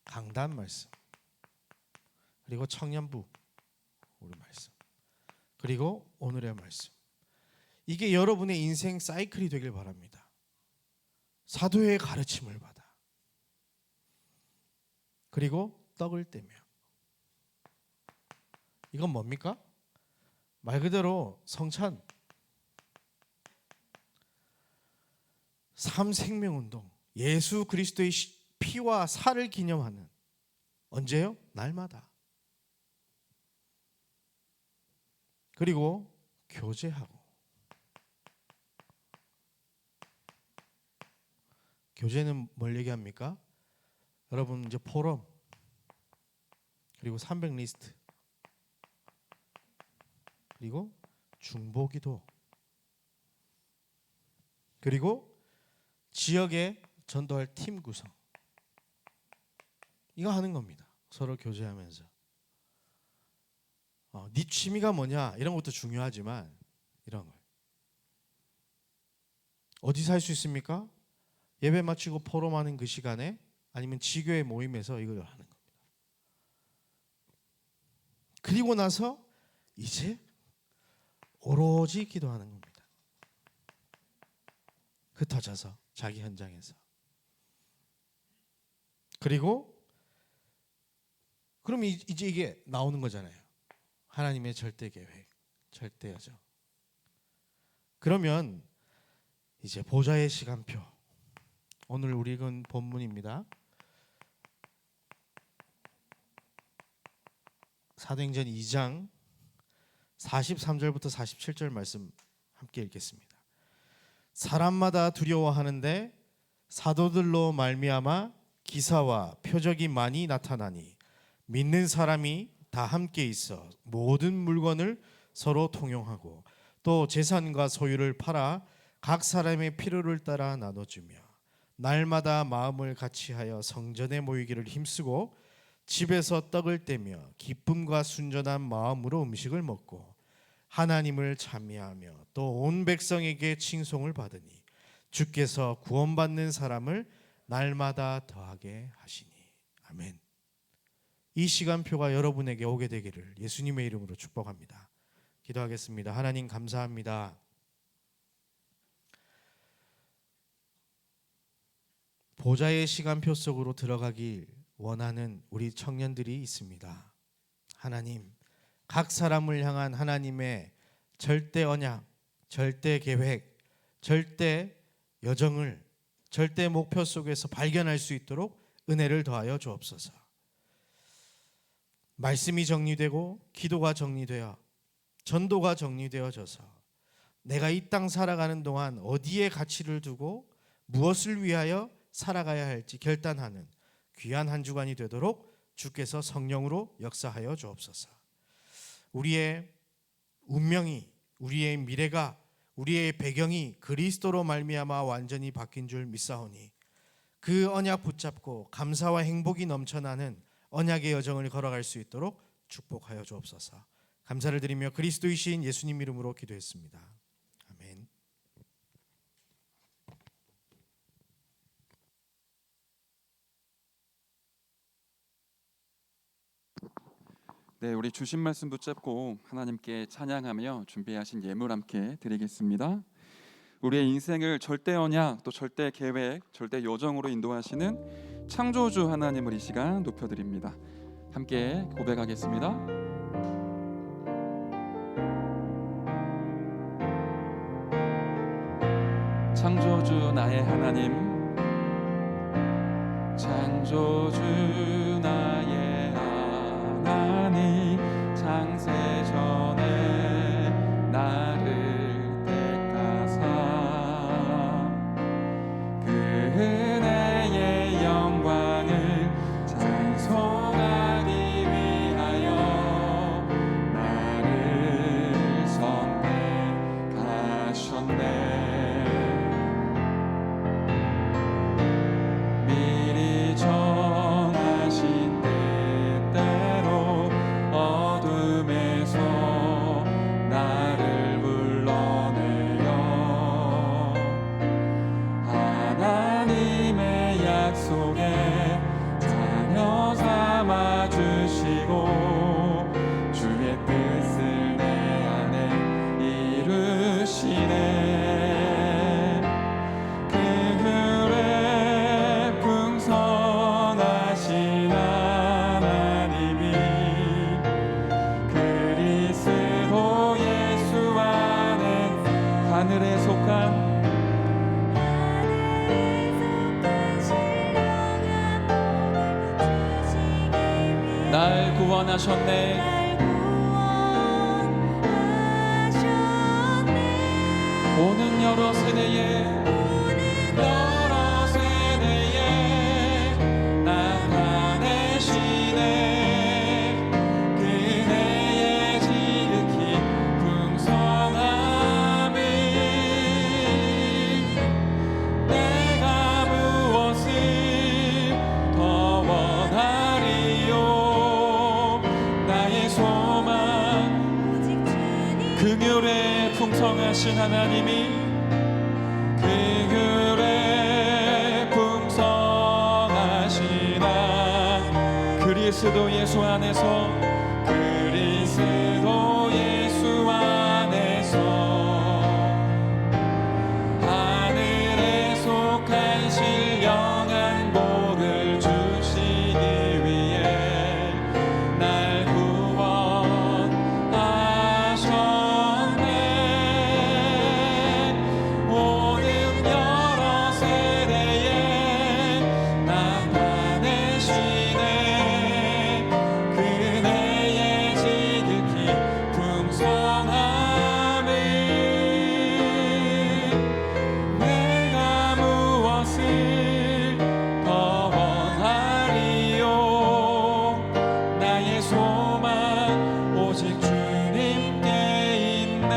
강단 말씀, 그리고 청년부 우리 말씀, 그리고 오늘의 말씀. 이게 여러분의 인생 사이클이 되길 바랍니다. 사도의 가르침을 받아, 그리고 떡을 떼며. 이건 뭡니까? 말 그대로 성찬, 삼생명운동, 예수 그리스도의 피와 살을 기념하는, 언제요? 날마다. 그리고 교제하고, 교제는 뭘 얘기합니까? 여러분 이제 포럼 그리고 300 리스트 그리고 중보기도 그리고 지역에 전도할 팀 구성 이거 하는 겁니다. 서로 교제하면서 네 취미가 뭐냐 이런 것도 중요하지만 이런 걸 어디서 할 수 있습니까? 예배 마치고 포럼하는 그 시간에 아니면 지교회 모임에서 이걸 하는 겁니다. 그리고 나서 이제 오로지 기도하는 겁니다. 흩어져서 자기 현장에서. 그리고 그럼 이제 이게 나오는 거잖아요. 하나님의 절대 계획, 절대 여정. 그러면 이제 보좌의 시간표. 오늘 우리 읽은 본문입니다. 사도행전 2장 43절부터 47절 말씀 함께 읽겠습니다. 사람마다 두려워하는데 사도들로 말미암아 기사와 표적이 많이 나타나니 믿는 사람이 다 함께 있어 모든 물건을 서로 통용하고 또 재산과 소유를 팔아 각 사람의 필요를 따라 나눠주며 날마다 마음을 같이하여 성전에 모이기를 힘쓰고 집에서 떡을 떼며 기쁨과 순전한 마음으로 음식을 먹고 하나님을 찬미하며 또 온 백성에게 칭송을 받으니 주께서 구원받는 사람을 날마다 더하게 하시니. 아멘. 이 시간표가 여러분에게 오게 되기를 예수님의 이름으로 축복합니다. 기도하겠습니다. 하나님 감사합니다. 보좌의 시간표 속으로 들어가길 원하는 우리 청년들이 있습니다. 하나님, 각 사람을 향한 하나님의 절대 언약, 절대 계획, 절대 여정을 절대 목표 속에서 발견할 수 있도록 은혜를 더하여 주옵소서. 말씀이 정리되고 기도가 정리되어 전도가 정리되어져서 내가 이 땅 살아가는 동안 어디에 가치를 두고 무엇을 위하여 살아가야 할지 결단하는 귀한 한 주간이 되도록 주께서 성령으로 역사하여 주옵소서. 우리의 운명이, 우리의 미래가, 우리의 배경이 그리스도로 말미암아 완전히 바뀐 줄 믿사오니 그 언약 붙잡고 감사와 행복이 넘쳐나는 언약의 여정을 걸어갈 수 있도록 축복하여 주옵소서. 감사를 드리며 그리스도이신 예수님 이름으로 기도했습니다. 아멘. 네, 우리 주신 말씀 붙잡고 하나님께 찬양하며 준비하신 예물 함께 드리겠습니다. 우리의 인생을 절대 언약, 또 절대 계획, 절대 여정으로 인도하시는 창조주 하나님을 이 시간 높여드립니다. 함께 고백하겠습니다. 창조주 나의 하나님, 창조주 나의 하나님, 창세 전에 나를 택하사 그 은혜의 영광을 찬송하기 위하여 나를 선택하셨네. 미리 정하신 뜻대로 어둠에서 나를 불러내어 하나님의 약속에 자녀 삼아 주시고 주의 뜻을 내 안에 이루시네. 그 후에 풍성하신 하나님이 그리스도 예수 안에 하늘에 속한 날 구원하셨네. 오는 여러 세대에 전능하신 하나님이 그 귤에 풍성하시나 그리스도 예수 안에서 그리스도 예수 안에서 하늘에 속한 신령한 복을 주시기 위해 날 구원하셨네. 오는 여러 세대에 나타내시네. 그네의 지극히 풍성함을 내가 무엇을 더 원하리요. 나의 소망 오직 주님께 있네.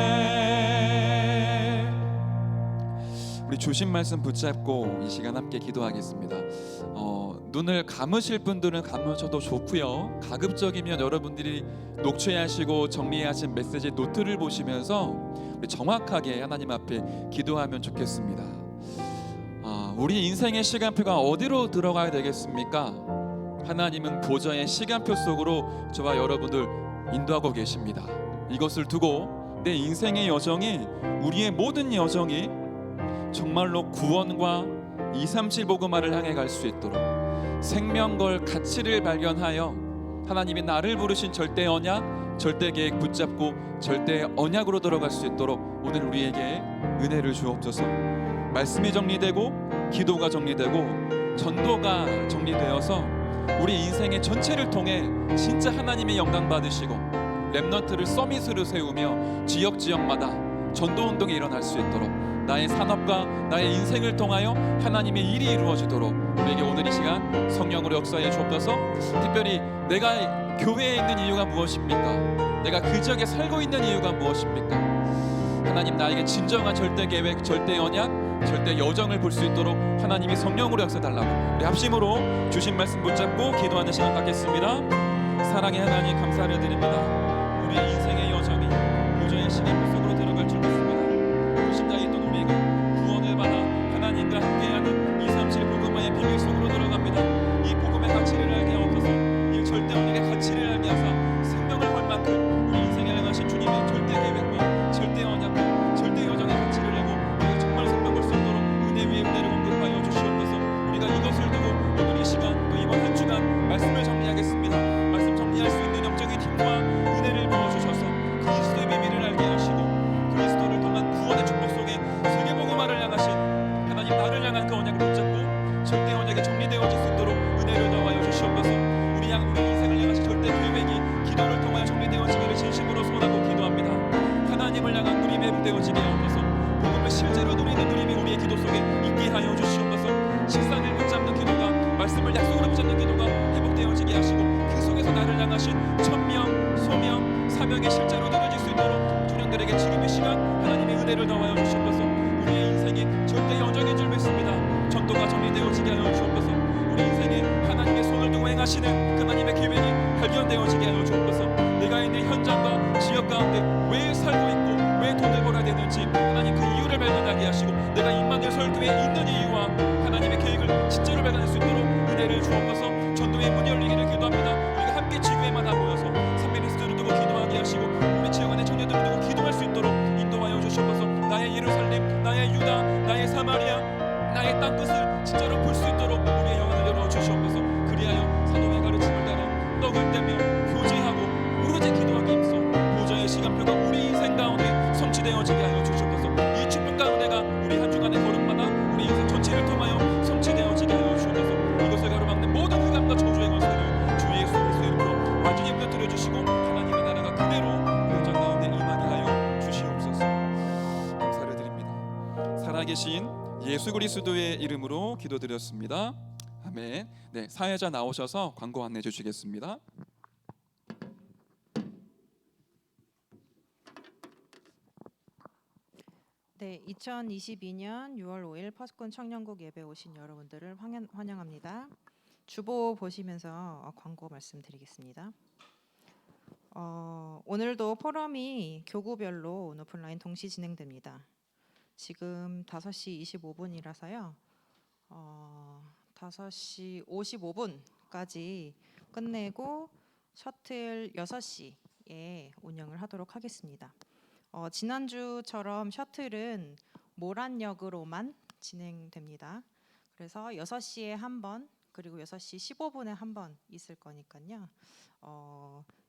우리 주신 말씀 붙잡고 이 시간 함께 기도하겠습니다. 눈을 감으실 분들은 감으셔도 좋고요. 가급적이면 여러분들이 녹취하시고 정리하신 메시지 노트를 보시면서 우리 정확하게 하나님 앞에 기도하면 좋겠습니다. 우리 인생의 시간표가 어디로 들어가야 되겠습니까? 하나님은 보좌의 시간표 속으로 저와 여러분들 인도하고 계십니다. 이것을 두고 내 인생의 여정이, 우리의 모든 여정이 정말로 구원과 237 복음화를 향해 갈 수 있도록 생명걸 가치를 발견하여 하나님이 나를 부르신 절대 언약, 절대 계획 붙잡고 절대 언약으로 들어갈 수 있도록 오늘 우리에게 은혜를 주옵소서. 말씀이 정리되고 기도가 정리되고 전도가 정리되어서 우리 인생의 전체를 통해 진짜 하나님의 영광 받으시고 렘넌트를 서밋으로 세우며 지역마다 전도운동이 일어날 수 있도록 나의 산업과 나의 인생을 통하여 하나님의 일이 이루어지도록 우리에게 오늘 이 시간 성령으로 역사해 주옵소서. 특별히 내가 교회에 있는 이유가 무엇입니까? 내가 그 지역에 살고 있는 이유가 무엇입니까? 하나님 나에게 진정한 절대 계획, 절대 언약, 절대 여정을 볼 수 있도록 하나님이 성령으로 역사달라고 우리 합심으로 주신 말씀 붙잡고 기도하는 시간 갖겠습니다. 사랑의 하나님 감사를 드립니다. 우리의 인생의 여정이 보좌의 시간표 속으로 들어갈 줄 믿습니다. 심장에 있던 우리가 구원을 받아 하나님과 함께하는 237 복음화의 비밀 속으로 들어갑니다. 이 복음의 가치를 알게 하옵소서. 이 절대 언약의 가치를 알게 하사 생명을 걸 만큼 우리 인생에 향하신 주님의 절대 계획과 절대 언약과 절대 여정의 가치를 알고 우리가 정말 생명을 수 있도록 은혜 위에 은혜를 공급하여 주시옵소서. 우리가 이것을 두고 오늘 이 시간 또 이번 한 주간 말씀을 정리하겠습니다. 말씀 정리할 수 있는 영적인 힘과 은혜를 부어주셔서 그리스도의 비밀을 알게 하시고 그리스도를 통한 구원의 축복 속에 세계복음화를 향하신 하나님 나를 향한 그 언약을 붙잡고 절대 언약이 정리되어질 수 있도록 은혜를 더하여 주시옵소서. 우리 인생을 향하신 절대 계획이 기도를 통하여 정리되어지기를 진심으로 소원하고 기도합니다. 하나님을 향한 누림이 회복되어지게 하옵소서. 복음을 실제로 누리는 누림이 우리의 기도 속에 있게 하여 주시옵소서. 식상을 붙잡는 기도가 말씀을 약속으로 붙잡는 기도가 회복되어지게 하시고 그 속에서 나를 향하신 천명, 소명, 사명이 실제로 누려질 수 있도록 주님들에게 지금 이 시간 하나님의 은혜를 더하여 주시옵소서. 우리의 인생이 절대 여정인 줄 믿습니다. 전도가 정리되어지게 하여 주옵소서. 우리 인생에 하나님의 손을 두고 행하시는 그 하나님의 계획이 발견되어지게 하여 주옵소서. 내가 있는 현장과 지역 가운데 왜 살고 있고 왜 돈을 벌어야 되는지 하나님 그 이유를 발견하게 하시고 내가 임마누엘 설교에 있는 이유와 하나님의 계획을 진짜로 발견할 수 있도록 은혜를 주옵소서. 전도의 문이 열리기를 기도합니다. 우리가 함께 지교회마다 모여서 산미리스트를 두고 기도하게 하시고 우리 지역 안의 청년들을 두고 기도할 수 있도록 인도하여 주시옵소서. 나의 예루살렘, 나의 유다, 나의 사마리아, 나의 땅끝을 진짜로 볼 수 있도록 우리의 영혼을 열어주시옵소서. 그리하여 사도의 가르침을 따라 떡을 떼며 교제하고 오로지 기도하기 힘써 보좌의 시간표가 우리 인생 가운데 성취되어지게 하여 주시옵소서. 이 축복 가운데가 우리 한 주간의 걸음마다 우리 인생 전체를 통하여 성취되어지게 하여 주시옵소서. 이것을 가로막는 모든 흑암과 저주의 권세를 주 예수 그리스도의 이름으로 완전히 무너뜨려 주시고 하나님의 나라가 그대로 현장 가운데 임하게 하여 주시옵소서. 감사를 드립니다. 살아계신 예수 그리스도의 이름으로 기도드렸습니다. 아멘. 네, 사회자 나오셔서 광고 안내해 주시겠습니다. 네, 2022년 6월 5일 퍼스콘 청년국 예배 오신 여러분들을 환영합니다. 주보 보시면서 광고 말씀드리겠습니다. 오늘도 포럼이 교구별로 오프라인 동시 진행됩니다. 지금 5시 25분이라서요. 5시 55분까지 끝내고 셔틀 6시에 운영을 하도록 하겠습니다. 지난주처럼 셔틀은 모란역으로만 진행됩니다. 그래서 6시에 한 번, 그리고 6시 15분에 한 번 있을 거니까요.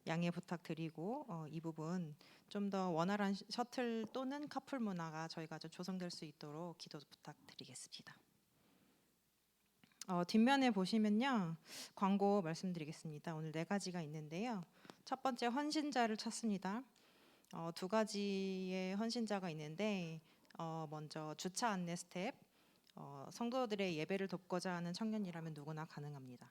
양해 부탁드리고 이 부분 좀 더 원활한 셔틀 또는 카풀 문화가 저희가 좀 조성될 수 있도록 기도 부탁드리겠습니다. 뒷면에 보시면요, 광고 말씀드리겠습니다. 오늘 4가지가 있는데요. 첫 번째, 헌신자를 찾습니다. 2가지의 헌신자가 있는데 먼저 주차 안내 스텝, 성도들의 예배를 돕고자 하는 청년이라면 누구나 가능합니다.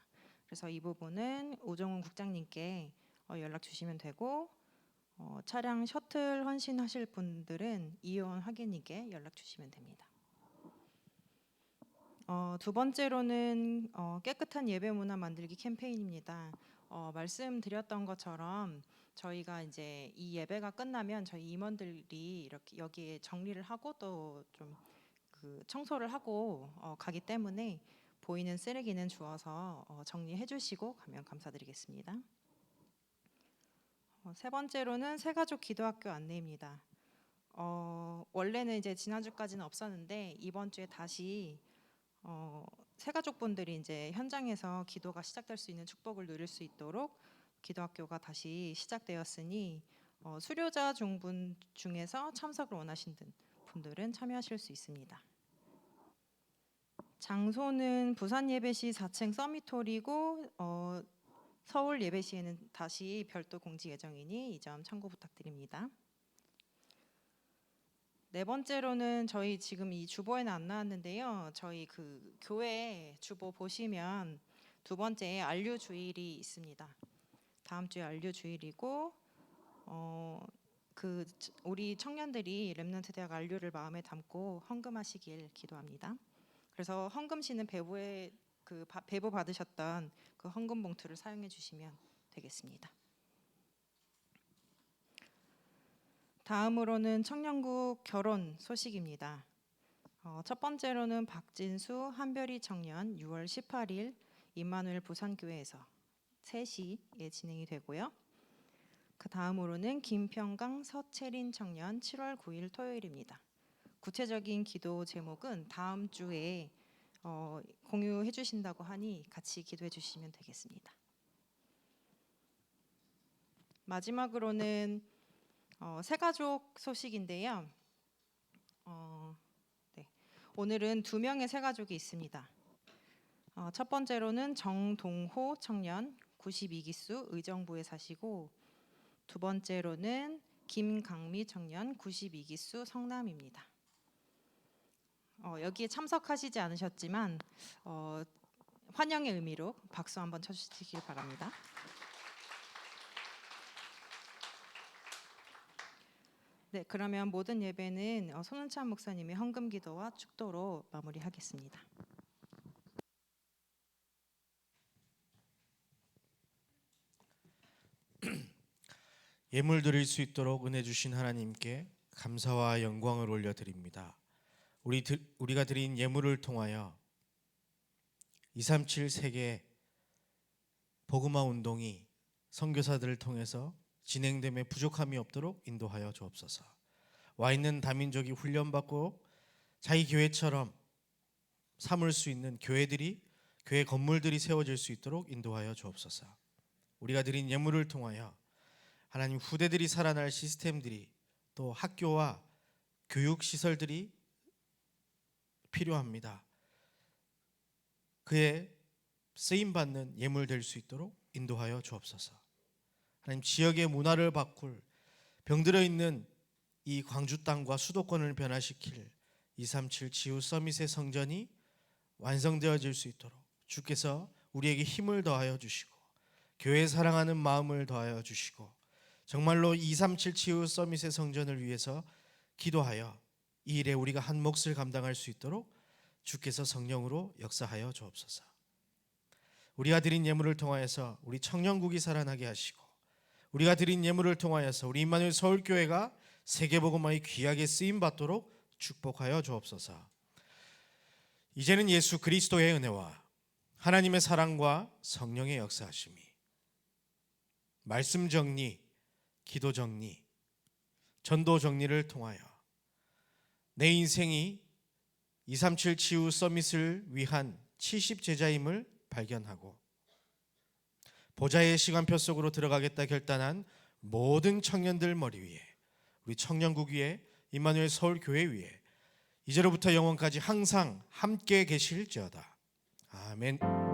그래서 이 부분은 우종훈 국장님께 연락 주시면 되고, 차량 셔틀 헌신하실 분들은 이혼 확인님께 연락 주시면 됩니다. 두 번째로는 깨끗한 예배 문화 만들기 캠페인입니다. 말씀드렸던 것처럼 저희가 이제 이 예배가 끝나면 저희 임원들이 이렇게 여기에 정리를 하고 또 좀 그 청소를 하고 가기 때문에 보이는 쓰레기는 주워서 정리해 주시고 가면 감사드리겠습니다. 세 번째로는 새가족 기도학교 안내입니다. 원래는 이제 지난주까지는 없었는데 이번 주에 다시 새가족분들이 이제 현장에서 기도가 시작될 수 있는 축복을 누릴 수 있도록 기도학교가 다시 시작되었으니 수료자 중분 중에서 참석을 원하신 분들은 참여하실 수 있습니다. 장소는 부산 예배시 4층 서밋홀이고 서울 예배시에는 다시 별도 공지 예정이니 이 점 참고 부탁드립니다. 네 번째로는 저희 지금 이 주보에는 안 나왔는데요. 저희 그 교회 주보 보시면 두 번째에 안류 주일이 있습니다. 다음 주에 안류 주일이고 우리 청년들이 렘넌트 대학 안류를 마음에 담고 헌금하시길 기도합니다. 그래서 헌금시는 배부 받으셨던 그 헌금 봉투를 사용해 주시면 되겠습니다. 다음으로는 청년국 결혼 소식입니다. 첫 번째로는 박진수 한별이 청년 6월 18일 임마누엘 부산교회에서 3시에 진행이 되고요. 그 다음으로는 김평강 서채린 청년 7월 9일 토요일입니다. 구체적인 기도 제목은 다음 주에 공유해 주신다고 하니 같이 기도해 주시면 되겠습니다. 마지막으로는 새가족 소식인데요. 오늘은 2명의 새가족이 있습니다. 첫 번째로는 정동호 청년 92기수 의정부에 사시고, 두 번째로는 김강미 청년 92기수 성남입니다. 여기에 참석하시지 않으셨지만 환영의 의미로 박수 한번 쳐주시길 바랍니다. 네, 그러면 모든 예배는 손은찬 목사님의 헌금 기도와 축도로 마무리하겠습니다. 예물 드릴 수 있도록 은혜 주신 하나님께 감사와 영광을 올려드립니다. 우리가 드린 예물을 통하여 237 세계 복음화 운동이 선교사들을 통해서 진행됨에 부족함이 없도록 인도하여 주옵소서. 와 있는 다민족이 훈련받고 자기 교회처럼 삼을 수 있는 교회 건물들이 세워질 수 있도록 인도하여 주옵소서. 우리가 드린 예물을 통하여 하나님 후대들이 살아날 시스템들이, 또 학교와 교육 시설들이 필요합니다. 그에 쓰임받는 예물 될 수 있도록 인도하여 주옵소서. 하나님, 지역의 문화를 바꿀, 병들어 있는 이 광주 땅과 수도권을 변화시킬 237 지우 서밋의 성전이 완성되어질 수 있도록 주께서 우리에게 힘을 더하여 주시고 교회 사랑하는 마음을 더하여 주시고 정말로 237 지우 서밋의 성전을 위해서 기도하여 이 일에 우리가 한 몫을 감당할 수 있도록 주께서 성령으로 역사하여 주옵소서. 우리가 드린 예물을 통하여서 우리 청년국이 살아나게 하시고 우리가 드린 예물을 통하여서 우리 임마누엘 서울교회가 세계복음화의 귀하게 쓰임 받도록 축복하여 주옵소서. 이제는 예수 그리스도의 은혜와 하나님의 사랑과 성령의 역사하심이, 말씀 정리, 기도 정리, 전도 정리를 통하여 내 인생이 237 치유 서밋을 위한 70 제자임을 발견하고 보좌의 시간표 속으로 들어가겠다 결단한 모든 청년들 머리 위에, 우리 청년국 위에, 임마누엘 서울교회 위에 이제로부터 영원까지 항상 함께 계실지어다. 아멘.